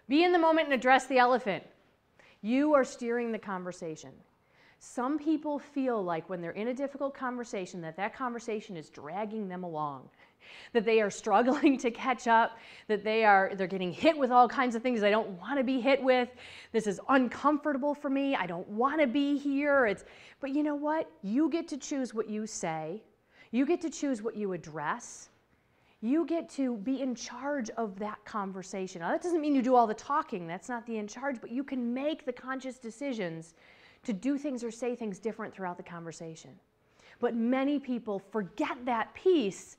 Be in the moment and address the elephant. You are steering the conversation. Some people feel like when they're in a difficult conversation that conversation is dragging them along, that they are struggling to catch up, that they're getting hit with all kinds of things they don't want to be hit with. This is uncomfortable for me. I don't want to be here. But you know what? You get to choose what you say. You get to choose what you address. You get to be in charge of that conversation. Now, that doesn't mean you do all the talking. That's not the in charge, but you can make the conscious decisions to do things or say things different throughout the conversation. But many people forget that piece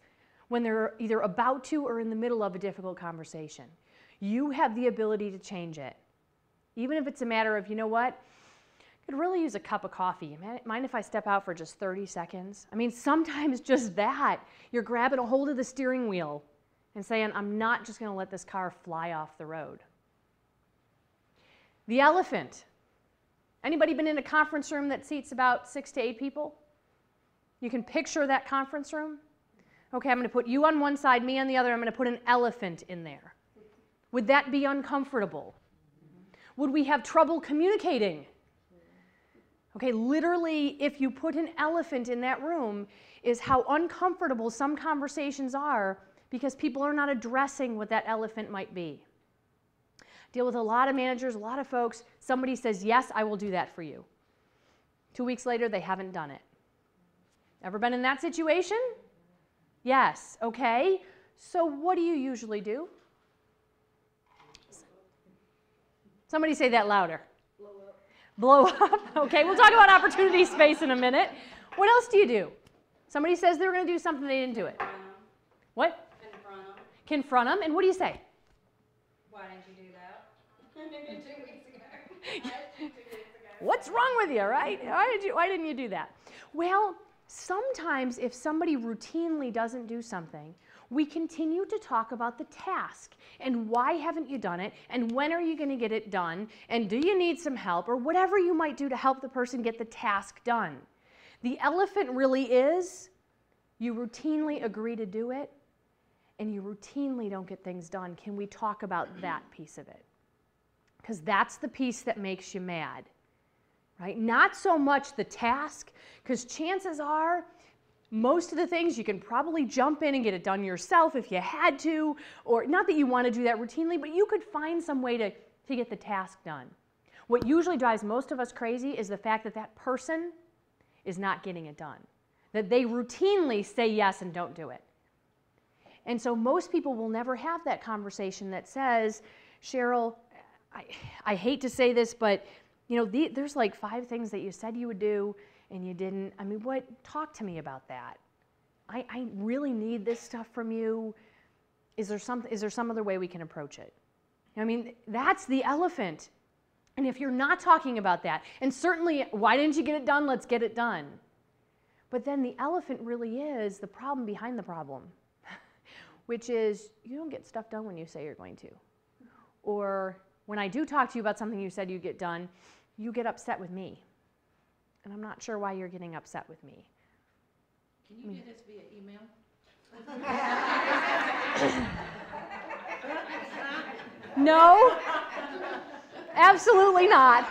when they're either about to or in the middle of a difficult conversation. You have the ability to change it. Even if it's a matter of, you know what, I could really use a cup of coffee. Mind if I step out for just 30 seconds? I mean, sometimes just that. You're grabbing a hold of the steering wheel and saying, I'm not just going to let this car fly off the road. The elephant. Anybody been in a conference room that seats about 6 to 8 people? You can picture that conference room? Okay, I'm going to put you on one side, me on the other. I'm going to put an elephant in there. Would that be uncomfortable? Would we have trouble communicating? Okay, literally, if you put an elephant in that room, is how uncomfortable some conversations are because people are not addressing what that elephant might be. Deal with a lot of managers, a lot of folks. Somebody says, yes, I will do that for you. 2 weeks later, they haven't done it. Ever been in that situation? Yes, okay. So what do you usually do? Somebody say that louder. Blow up. Okay, we'll talk about opportunity space in a minute. What else do you do? Somebody says they were going to do something, they didn't do it. What? Confront them. Confront them, and what do you say? Why didn't you do that? 2 weeks ago. What's wrong with you, right? Why didn't you do that? Well, sometimes if somebody routinely doesn't do something, we continue to talk about the task and why haven't you done it and when are you going to get it done and do you need some help or whatever you might do to help the person get the task done. The elephant really is you routinely agree to do it and you routinely don't get things done. Can we talk about that piece of it? Because that's the piece that makes you mad, right? Not so much the task, because chances are most of the things you can probably jump in and get it done yourself if you had to, or not that you want to do that routinely, but you could find some way to get the task done. What usually drives most of us crazy is the fact that that person is not getting it done, that they routinely say yes and don't do it. And so most people will never have that conversation that says, Cheryl, I hate to say this, but you know, there's like 5 things that you said you would do and you didn't. I mean, talk to me about that. I really need this stuff from you. Is there some other way we can approach it? I mean, that's the elephant. And if you're not talking about that, and certainly, why didn't you get it done? Let's get it done. But then the elephant really is the problem behind the problem, which is you don't get stuff done when you say you're going to. Or when I do talk to you about something you said you'd get done, you get upset with me. And I'm not sure why you're getting upset with me. Can you do this via email? No, absolutely not.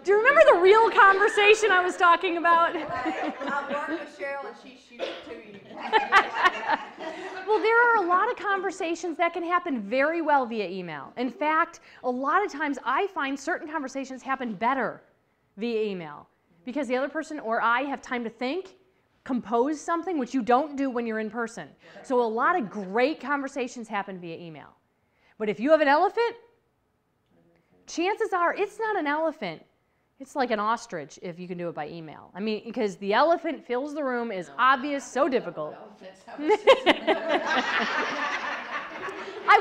Do you remember the real conversation I was talking about? I've worked with Cheryl and she shoots it to you. Well, there are a lot of conversations that can happen very well via email. In fact, a lot of times I find certain conversations happen better via email because the other person or I have time to think, compose something, which you don't do when you're in person. So a lot of great conversations happen via email. But if you have an elephant, chances are it's not an elephant. It's like an ostrich if you can do it by email. I mean, because the elephant fills the room is obvious, so difficult. I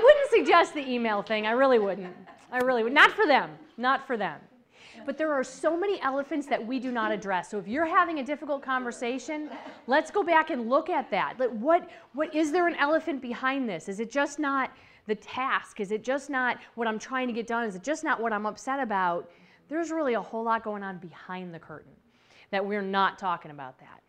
wouldn't suggest the email thing. I really wouldn't. I really would. Not for them. Not for them. But there are so many elephants that we do not address. So if you're having a difficult conversation, let's go back and look at that. What is there an elephant behind this? Is it just not the task? Is it just not what I'm trying to get done? Is it just not what I'm upset about? There's really a whole lot going on behind the curtain that we're not talking about that.